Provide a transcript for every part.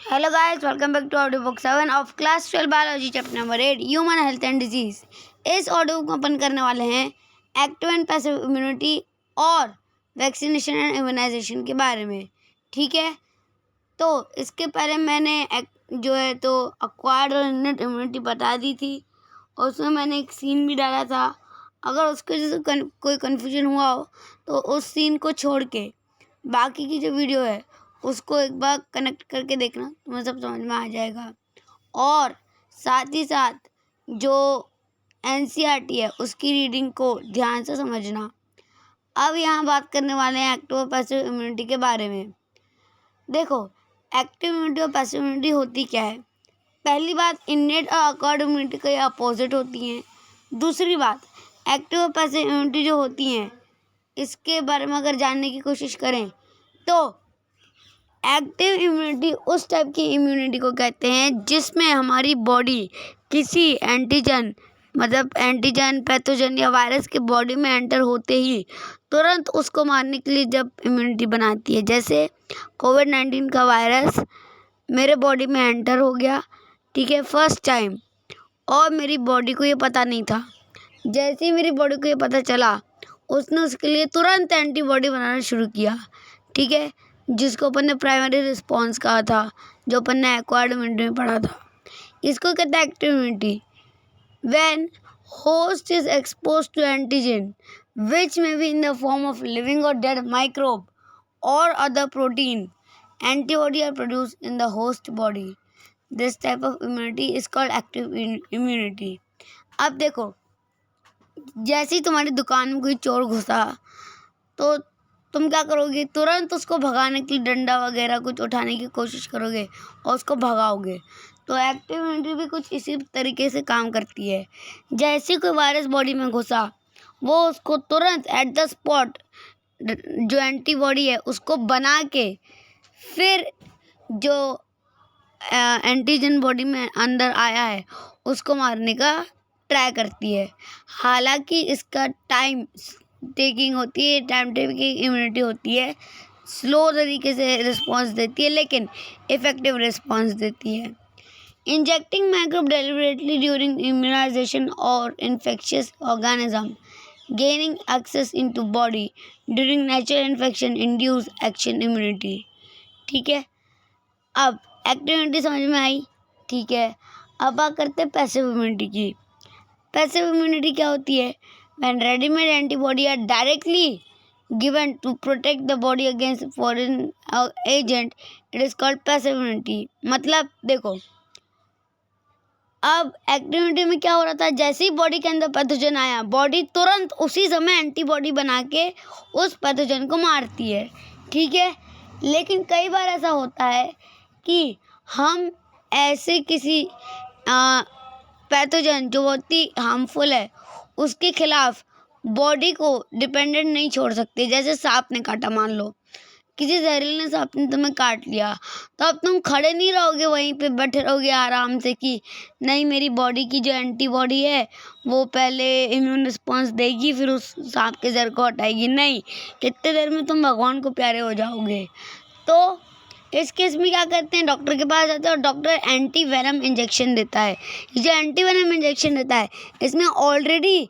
Hello guys, welcome back to audio book 7 of class 12 biology chapter number 8 human health and disease। इस audio book में अपन करने वाले हैं active and passive immunity और vaccination and immunisation के बारे में। ठीक है, तो इसके पहले मैंने जो है तो अक्वायर्ड और इननेट इम्यूनिटी बता दी थी और उसमें मैंने एक सीन भी डाला था। अगर उसके वजह से कोई कन्फ्यूजन हुआ हो तो उस सीन को छोड़ के बाकी की जो वीडियो है उसको एक बार कनेक्ट करके देखना, तुम्हें सब समझ में आ जाएगा। और साथ ही साथ जो एनसीईआरटी है उसकी रीडिंग को ध्यान से समझना। अब यहाँ बात करने वाले हैं एक्टिव और पैसिव इम्यूनिटी के बारे में। देखो, एक्टिव इम्यूनिटी और पैसिव इम्यूनिटी होती क्या है। पहली बात, इननेट और अक्वायर्ड इम्यूनिटी के अपोजिट होती हैं। दूसरी बात, एक्टिव और पैसिव इम्यूनिटी जो होती हैं इसके बारे में अगर जानने की कोशिश करें तो एक्टिव इम्यूनिटी उस टाइप की इम्यूनिटी को कहते हैं जिसमें हमारी बॉडी किसी एंटीजन मतलब एंटीजन, पैथोजन या वायरस के बॉडी में एंटर होते ही तुरंत उसको मारने के लिए जब इम्यूनिटी बनाती है। जैसे कोविड-19 का वायरस मेरे बॉडी में एंटर हो गया, ठीक है, फर्स्ट टाइम, और मेरी बॉडी को ये पता नहीं था। जैसे ही मेरी बॉडी को ये पता चला उसने उसके लिए तुरंत एंटीबॉडी बनाना शुरू किया, ठीक है, जिसको अपन ने प्राइमरी रिस्पॉन्स कहा था, जो अपन ने एक्वायर्ड इम्यूनिटी में पढ़ा था। इसको कहते हैं active immunity. When host is expose to antigen which may be in the form of living or dead microbe or other protein, antibody are produce in the host body. This type of immunity is called active immunity. अब देखो, जैसे ही तुम्हारी दुकान में कोई चोर घुसा तो तुम क्या करोगे, तुरंत उसको भगाने के लिए डंडा वगैरह कुछ उठाने की कोशिश करोगे और उसको भगाओगे। तो एक्टिव इम्यूनिटी भी कुछ इसी तरीके से काम करती है। जैसे कोई वायरस बॉडी में घुसा, वो उसको तुरंत एट द स्पॉट जो एंटीबॉडी है उसको बना के फिर जो एंटीजन बॉडी में अंदर आया है उसको मारने का ट्राई करती है। हालांकि इसका टाइम टेकिंग होती है, टाइम टेकिंग इम्यूनिटी होती है, स्लो तरीके से रिस्पॉन्स देती है लेकिन इफ़ेक्टिव रिस्पॉन्स देती है। Injecting microbe deliberately during immunization और infectious organism gaining access into body during natural infection induce action immunity. ठीक है, अब एक्टिव इम्यूनिटी समझ में आई। ठीक है, अब बात करते हैं पैसिव इम्यूनिटी की। पैसिव इम्यूनिटी क्या होती है? When ready-made antibody are directly given to protect the body against foreign agent, it is called passive immunity। मतलब देखो, अब एक्टिविटी में क्या हो रहा था, जैसे ही बॉडी के अंदर पैथोजन आया, बॉडी तुरंत उसी समय एंटीबॉडी बना के उस पैथोजन को मारती है। ठीक है, लेकिन कई बार ऐसा होता है कि हम ऐसे किसी पैथोजन जो बहुत ही हार्मफुल है उसके खिलाफ बॉडी को डिपेंडेंट नहीं छोड़ सकते। जैसे सांप ने काटा, मान लो किसी जहरीले सांप ने तुम्हें काट लिया, तो अब तुम खड़े नहीं रहोगे, वहीं पे बैठे रहोगे आराम से कि नहीं, मेरी बॉडी की जो एंटीबॉडी है वो पहले इम्यून रिस्पॉन्स देगी फिर उस सांप के जहर को हटाएगी। नहीं, कितने देर में तुम भगवान को प्यारे हो जाओगे। तो इस केस में क्या करते हैं, डॉक्टर के पास जाते हैं और डॉक्टर एंटी वेनम इंजेक्शन देता है। जो एंटी वेनम इंजेक्शन देता है इसमें ऑलरेडी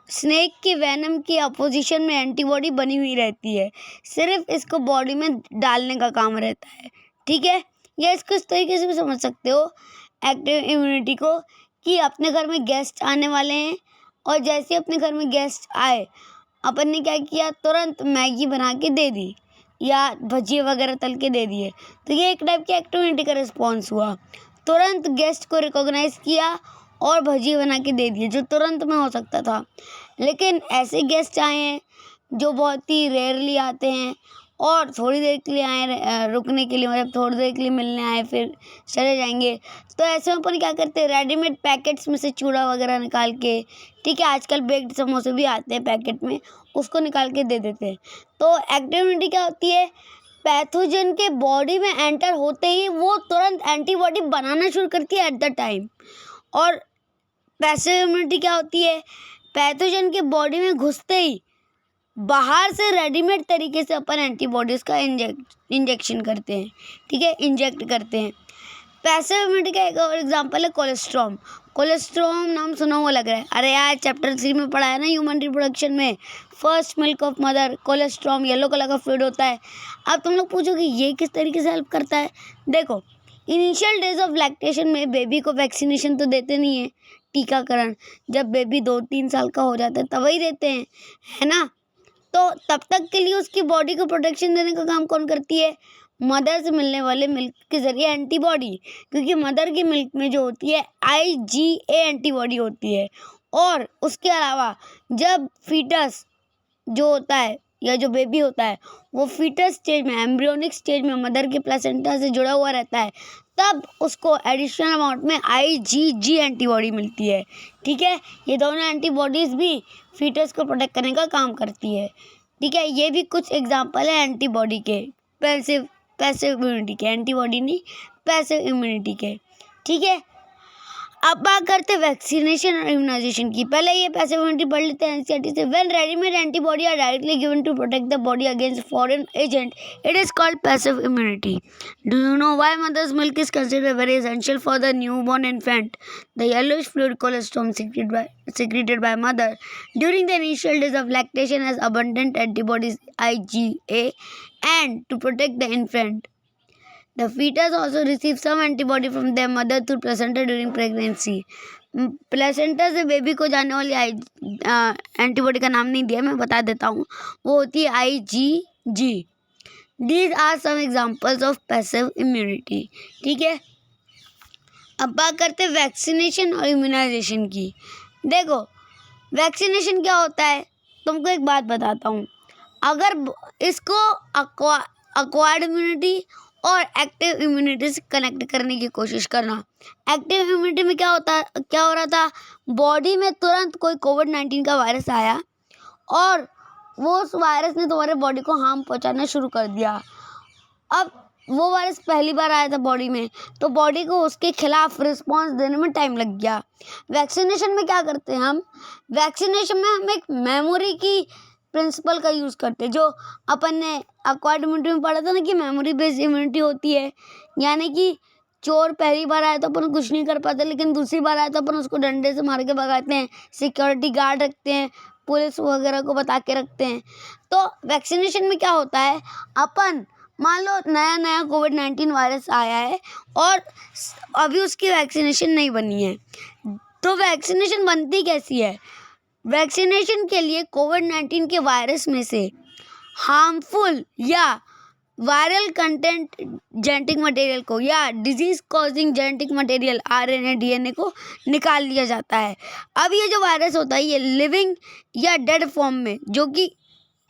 स्नेक के वेनम की अपोजिशन में एंटीबॉडी बनी हुई रहती है, सिर्फ इसको बॉडी में डालने का काम रहता है। ठीक है, या इसको इस तरीके से भी समझ सकते हो एक्टिव इम्यूनिटी को कि अपने घर में गेस्ट आने वाले हैं और जैसे अपने घर में गेस्ट आए अपन ने क्या किया, तुरंत मैगी बना के दे दी या भजिए वगैरह तल के दे दिए। तो ये एक टाइप की एक्टिव इम्यूनिटी का रिस्पॉन्स हुआ। तुरंत गेस्ट को रिकॉग्नाइज किया और भजिए बना के दे दिए, जो तुरंत में हो सकता था। लेकिन ऐसे गेस्ट आए हैं जो बहुत ही रेयरली आते हैं और थोड़ी देर के लिए आए रुकने के लिए, मतलब थोड़ी देर के लिए मिलने आए फिर चले जाएंगे। तो ऐसे में अपन क्या करते हैं, रेडीमेड पैकेट्स में से चूड़ा वगैरह निकाल के, ठीक है, आजकल बेक्ड समोसे भी आते हैं पैकेट में, उसको निकाल के दे देते हैं। तो एक्टिव इम्यूनिटी क्या होती है, पैथोजन के बॉडी में एंटर होते ही वो तुरंत एंटीबॉडी बनाना शुरू करती है एट द टाइम। और पैसिव इम्यूनिटी क्या होती है, पैथोजन के बॉडी में घुसते ही बाहर से रेडीमेड तरीके से अपन एंटीबॉडीज़ का इंजेक्शन करते हैं। ठीक है, इंजेक्ट करते हैं। पैसिव इम्यूनिटी का एक और एग्जांपल है कोलेस्ट्रॉम। कोलेस्ट्रॉम नाम सुना हुआ लग रहा है, अरे यार चैप्टर 3 में पढ़ा है ना ह्यूमन रिप्रोडक्शन में, first milk of mother colostrum yellow colour का फ्लूइड होता है। अब तुम लोग पूछोगे ये किस तरीके से हेल्प करता है। देखो, इनिशियल डेज ऑफ लैक्टेशन में बेबी को वैक्सीनेशन तो देते नहीं है, टीकाकरण जब बेबी 2-3 साल का हो जाता है तब ही देते हैं, है ना। तो तब तक के लिए उसकी बॉडी को प्रोटेक्शन देने का काम कौन करती है, मदर से मिलने वाले मिल्क के ज़रिए एंटीबॉडी, क्योंकि मदर की मिल्क में जो होती है IgA एंटीबॉडी होती है। और उसके अलावा जब फीटस जो होता है या जो बेबी होता है वो फीटस स्टेज में, एम्ब्रियोनिक स्टेज में मदर के प्लेसेंटा से जुड़ा हुआ रहता है, तब उसको एडिशनल अमाउंट में IgG एंटीबॉडी मिलती है। ठीक है, ये दोनों एंटीबॉडीज़ भी फीटस को प्रोटेक्ट करने का काम करती है। ठीक है, ये भी कुछ एग्जांपल है एंटीबॉडी के, पैसिव इम्यूनिटी के, एंटीबॉडी नहीं पैसिव इम्यूनिटी के। ठीक है, अब बात करते हैं वैक्सीनेशन और इम्यूनाइजेशन की। पहले ये पैसिव इम्यूनिटी पढ़ लेते हैं एनसीईआरटी से। When readymade antibody are directly given to protect the body against foreign agent, it is called passive immunity. Do you know why mother's milk is considered very essential for the newborn infant? The yellowish fluid colostrum secreted by mother during the initial days of lactation has abundant antibodies IgA and to protect the infant. The fetus also receives some antibody from their mother through placenta during pregnancy. Placenta से baby को जाने वाली antibody का नाम नहीं दिया, मैं बता देता हूँ, वो होती है IgG। These are some examples of passive immunity। ठीक है, अब बात करते हैं वैक्सीनेशन और इम्यूनाइजेशन की। देखो, वैक्सीनेशन क्या होता है, तुमको एक बात बताता हूँ। अगर इसको अक्वायर्ड इम्यूनिटी और एक्टिव इम्यूनिटी से कनेक्ट करने की कोशिश करना। एक्टिव इम्यूनिटी में क्या हो रहा था, बॉडी में तुरंत कोई कोविड-19 का वायरस आया और वो उस वायरस ने तुम्हारे बॉडी को हार्म पहुंचाना शुरू कर दिया। अब वो वायरस पहली बार आया था बॉडी में, तो बॉडी को उसके खिलाफ रिस्पॉन्स देने में टाइम लग गया। वैक्सीनेशन में क्या करते हैं हम, वैक्सीनेशन में हम एक मेमोरी की प्रिंसिपल का यूज़ करते हैं, जो अपन ने एक्वायर्ड इम्यूनिटी में पढ़ा था ना कि मेमोरी बेस्ड इम्यूनिटी होती है। यानी कि चोर पहली बार आया तो अपन कुछ नहीं कर पाते, लेकिन दूसरी बार आया तो अपन उसको डंडे से मार के भगाते हैं, सिक्योरिटी गार्ड रखते हैं, पुलिस वगैरह को बता के रखते हैं। तो वैक्सीनेशन में क्या होता है, अपन मान लो नया कोविड-19 वायरस आया है और अभी उसकी वैक्सीनेशन नहीं बनी है, तो वैक्सीनेशन बनती कैसी है, वैक्सीनेशन के लिए कोविड-19 के वायरस में से हार्मफुल या वायरल कंटेंट जेनेटिक मटेरियल को या disease causing genetic material RNA DNA को निकाल लिया जाता है। अब ये जो वायरस होता है ये लिविंग या डेड फॉर्म में, जो कि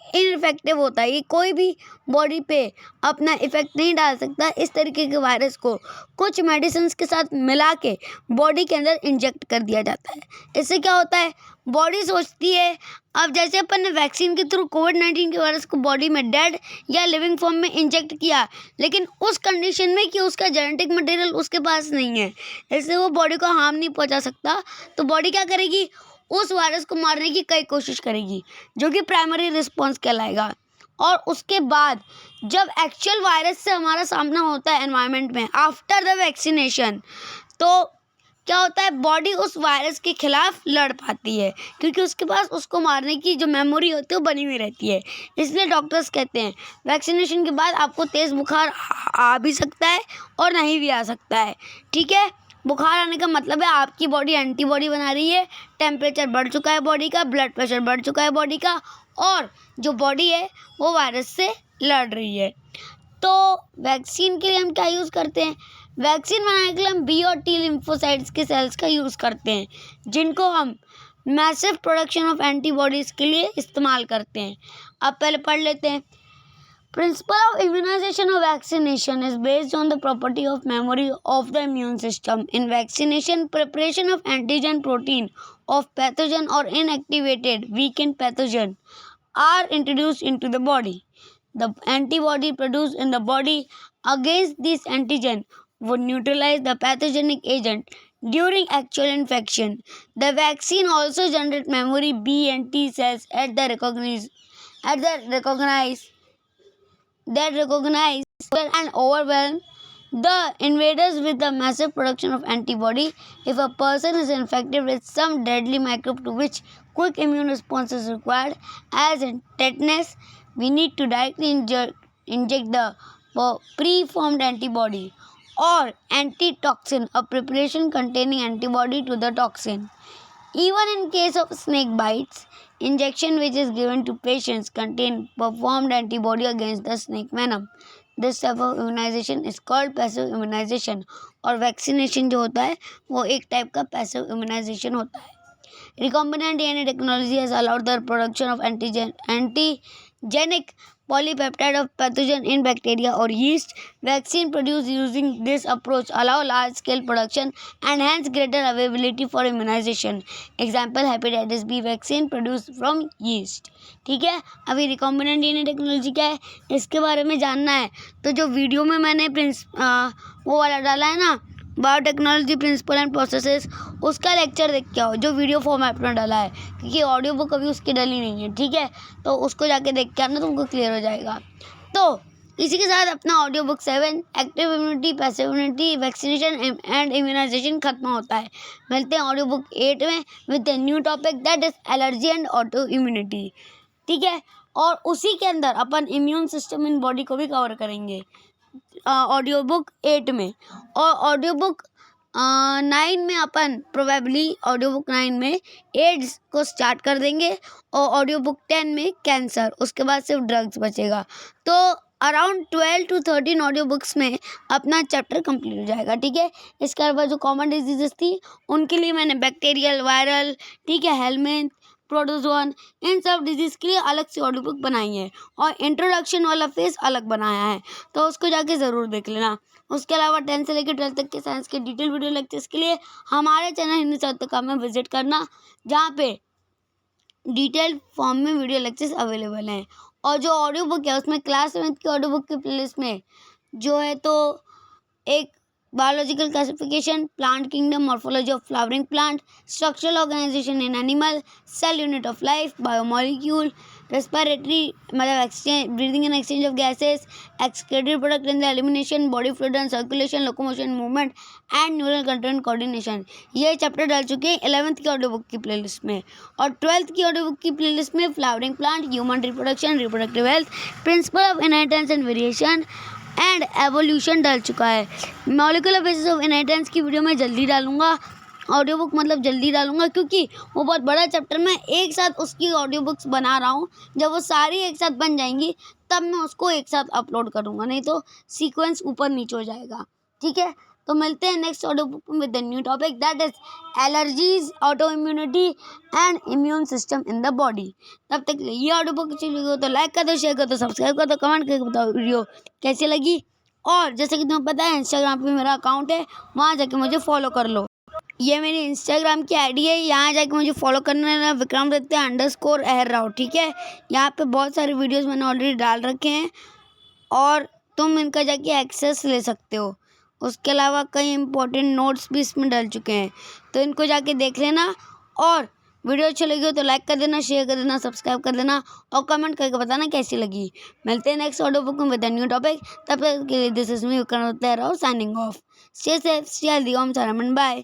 इनफेक्टिव होता है, ये कोई भी बॉडी पे अपना इफेक्ट नहीं डाल सकता। इस तरीके के वायरस को कुछ मेडिसिन के साथ मिला के बॉडी के अंदर इंजेक्ट कर दिया जाता है। इससे क्या होता है, बॉडी सोचती है, अब जैसे अपन ने वैक्सीन के थ्रू कोविड-19 के वायरस को बॉडी में डेड या लिविंग फॉर्म में इंजेक्ट किया, लेकिन उस कंडीशन में कि उसका जेनेटिक मटेरियल उसके पास नहीं है, इसलिए वो बॉडी को हार्म नहीं पहुंचा सकता। तो बॉडी क्या करेगी, उस वायरस को मारने की कई कोशिश करेगी, जो कि प्राइमरी रिस्पॉन्स कहलाएगा। और उसके बाद जब एक्चुअल वायरस से हमारा सामना होता है एनवायरनमेंट में आफ्टर द वैक्सीनेशन, तो क्या होता है, बॉडी उस वायरस के खिलाफ लड़ पाती है, क्योंकि उसके पास उसको मारने की जो मेमोरी होती है वो बनी हुई रहती है। इसलिए डॉक्टर्स कहते हैं वैक्सीनेशन के बाद आपको तेज़ बुखार आ भी सकता है और नहीं भी आ सकता है। ठीक है, बुखार आने का मतलब है आपकी बॉडी एंटीबॉडी बना रही है, टेम्परेचर बढ़ चुका है बॉडी का, ब्लड प्रेशर बढ़ चुका है बॉडी का, और जो बॉडी है वो वायरस से लड़ रही है। तो वैक्सीन के लिए हम क्या यूज़ करते हैं, वैक्सीन बनाने के लिए हम B और T लिम्फोसाइट्स के सेल्स का यूज़ करते हैं, जिनको हम मैसिव प्रोडक्शन ऑफ एंटीबॉडीज़ के लिए इस्तेमाल करते हैं। अब पहले पढ़ लेते हैं। Principle of immunization or vaccination is based on the property of memory of the immune system. In vaccination, preparation of antigen protein of pathogen or inactivated weakened pathogen are introduced into the body. The antibody produced in the body against this antigen would neutralize the pathogenic agent during actual infection. The vaccine also generates memory B and T cells that recognize and overwhelm The invaders with a massive production of antibody. If a person is infected with some deadly microbe to which quick immune response is required, as in tetanus, we need to directly inject the preformed antibody or antitoxin, a preparation containing antibody to the toxin. Even in case of snake bites, injection which is given to patients contain performed antibody against the snake venom. This type of immunization is called passive immunization और vaccination जो होता है वो एक type का passive immunization होता है. Recombinant DNA technology has allowed the production of antigenic polypeptide of pathogen in bacteria or yeast. Vaccine produced using this approach allow large-scale production and hence greater availability for immunization. Example, hepatitis B vaccine produced from yeast. ठीक है, अभी recombinant DNA technology क्या है इसके बारे में जानना है तो जो वीडियो में मैंने वो वाला डाला है ना, बायोटेक्नोलॉजी प्रिंसिपल एंड प्रोसेसेस, उसका लेक्चर देख के आओ जो वीडियो फॉर्मेट में डाला है, क्योंकि ऑडियो बुक अभी उसकी डली नहीं है. ठीक है, तो उसको जाके देख के आना, तुमको क्लियर हो जाएगा. तो इसी के साथ अपना audio book 7 active immunity, passive immunity, vaccination and immunization खत्म होता है. मिलते हैं ऑडियो बुक 8 में with a new topic that is allergy and autoimmunity. ठीक है, और उसी के अंदर अपन इम्यून सिस्टम इन बॉडी को भी कवर करेंगे ऑडियो बुक 8 में. और ऑडियो बुक 9 में अपन प्रोबेबली ऑडियो बुक 9 में एड्स को स्टार्ट कर देंगे और ऑडियो बुक 10 में कैंसर, उसके बाद सिर्फ ड्रग्स बचेगा. तो अराउंड 12 to 13 ऑडियो बुक्स में अपना चैप्टर कंप्लीट हो जाएगा. ठीक है, इसके अलावा जो कॉमन डिजीजेस थी उनके लिए मैंने बैक्टीरियल, वायरल, ठीक है, हेलमेंथ, प्रोटोजोन, इन सब डिजीज़ के लिए अलग से ऑडियो बुक बनाई है और इंट्रोडक्शन वाला फेस अलग बनाया है, तो उसको जाके ज़रूर देख लेना. उसके अलावा 10 से लेकर 12 तक के साइंस के डिटेल वीडियो लेक्चर्स के लिए हमारे चैनल हिंदी साहित्य में विजिट करना, जहाँ पे डिटेल्ड फॉर्म में वीडियो लेक्चर्स अवेलेबल हैं. और जो ऑडियो बुक है उसमें क्लास 7 की ऑडियो बुक की प्लेलिस्ट में जो है तो एक biological classification, plant kingdom, morphology of flowering plant, structural organisation in animal, cell unit of life, biomolecule, respiratory मतलब exchange, breathing and exchange of gases, excreted product in the elimination, body fluid and circulation, locomotion, movement and neural content coordination, ये chapter डाल चुके हैं 11th की audio book की playlist में. और 12th की ऑडियो बुक की प्लेलिस्ट में flowering plant, human reproduction, reproductive health, principle of inheritance and variation and evolution डाल चुका है. मॉलिक्यूलर बेसिस ऑफ इनहेरिटेंस की वीडियो मैं जल्दी डालूंगा, ऑडियो बुक मतलब जल्दी डालूंगा, क्योंकि वो बहुत बड़ा चैप्टर मैं एक साथ उसकी ऑडियो बुक्स बना रहा हूँ. जब वो सारी एक साथ बन जाएंगी तब मैं उसको एक साथ अपलोड करूँगा, नहीं तो सीक्वेंस ऊपर नीचे हो जाएगा. ठीक है, तो मिलते हैं नेक्स्ट ऑडियो बुक में with the new topic that is allergies, auto immunity and immune system in the body. तब तक ये ऑडियो बुक अच्छी लगी हो तो लाइक कर दो, शेयर कर दो, सब्सक्राइब कर दो, कमेंट करके बताओ वीडियो कैसी लगी. और जैसे कि तुम्हें पता है इंस्टाग्राम पे मेरा अकाउंट है, वहाँ जाके मुझे फॉलो कर लो. ये मेरी इंस्टाग्राम की आईडी है, यहाँ जाके मुझे फॉलो करना है, विक्रमादित्य_ahir_rao. ठीक है, यहाँ पे बहुत सारे वीडियोस मैंने ऑलरेडी डाल रखे हैं और तुम इनका जाके एक्सेस ले सकते हो. उसके अलावा कई इंपॉर्टेंट नोट्स भी इसमें डल चुके हैं, तो इनको जाके देख लेना. और वीडियो अच्छी लगी हो तो लाइक कर देना, शेयर कर देना, सब्सक्राइब कर देना और कमेंट करके बताना कैसी लगी. मिलते हैं नेक्स्ट ऑडियो बुक में विद अ न्यू टॉपिक. तब तक के लिए this is me Vikramaditya Rao signing off. Stay safe, stay healthy. ओम सारामन, बाय.